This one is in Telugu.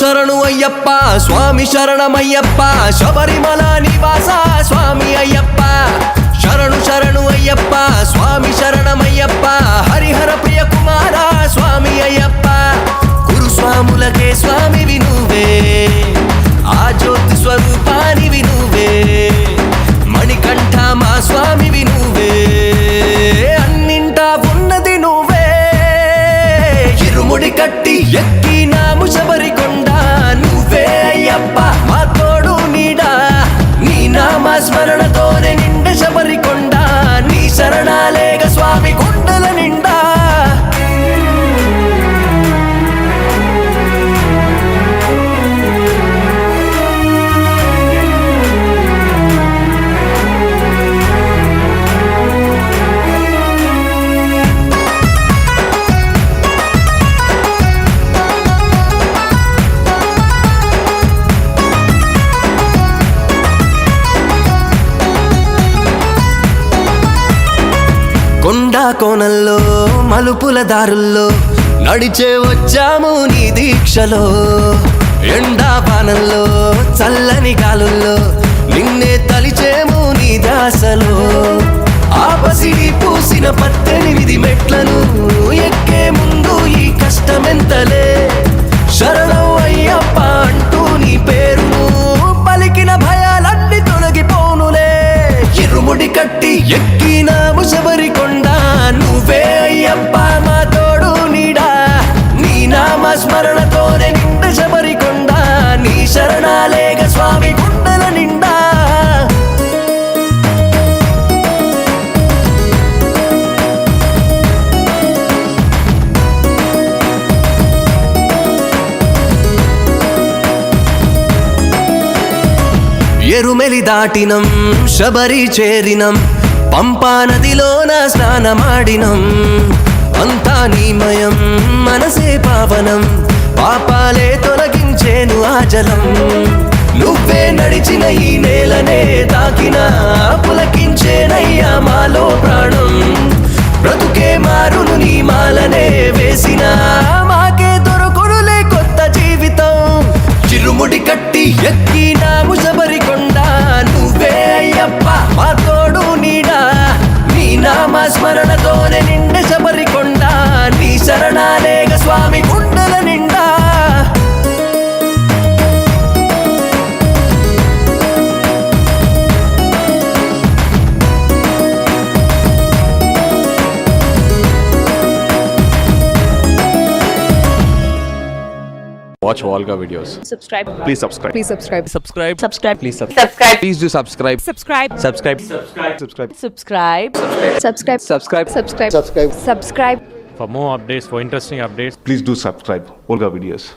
శరణు అయ్యప్ప స్వామి శరణమయ్యప్ప శబరిమల నివాస స్వామి అయ్యప్ప శరణు శరణు అయ్యప్ప స్వామి శరణమయ్యప్ప హరిహర ప్రియ కుమార స్వామి అయ్యప్ప గురుస్వాములకే స్వామివి నువ్వే ఆ జ్యోతి స్వరూపానివి నువ్వే మణికంఠ మా స్వామివి నువ్వే అన్నింటా ఉన్నది నువ్వే ఇరుముడి కట్టి ఎక్కినాము శబరికొండ నువ్వే అయ్యప్ప మా తోడు నీడా నీ నామ స్మరణతోనే నిండ శబరికొండ నీ శరణాలేగ స్వామి గుండెల నిండా కొండా కోనల్లో మలుపుల దారుల్లో నడిచే వచ్చాము నీ దీక్షలో ఎండా బాణంలో చల్లని గాలుల్లో నిన్నే తలిచేము నీ దాసలో ఆపసిడి పూసిన 18 మెట్లను ఎక్కే ముందు ఈ కష్టమెంతలే శరణం అయ్యప్ప అంటూ నీ పేరును పలికిన భయాలన్నీ తొలగిపోనులే ఇరుముడి కట్టి ఎక్కినాము శబరికొండ నువ్వే అయ్యప్ప మా తోడు నీడా నీ నామ స్మరణతోనే నిండ శబరికొండ నీ శరణాలేగ స్వామి గుండెల నిండా ఎరుమెలి దాటినం శబరి చేరినం పంపా నదిలోన స్నానమాడినం అంతా నీమయం మనసే పావనం పాపాలే తొలగించేను ఆ జలం నువ్వే నడిచిన ఈ నేలనే తాకిన పులకించేనయ్యా మాలో ప్రాణం బ్రతుకే మారును నీ మాలనే వేసిన మాకే దొరకొనులే కొత్త జీవితం చిరుముడి కట్టి ఎక్కినాము శబరికొండ నువ్వే అయ్యప్ప మా తోడు నీడా నీ నామ స్మరణతోనే నిండ శబరికొండ నీ శరణాలేగ స్వామి గుండెల నిండా Watch Volga videos. Subscribe. Please subscribe. Please subscribe. Subscribe. Subscribe. Please subscribe. Subscribe. Please do subscribe. Subscribe. Subscribe. Subscribe. Subscribe. Subscribe. Subscribe. Subscribe. Subscribe. Subscribe. For more updates, for interesting updates, Please do subscribe Volga videos.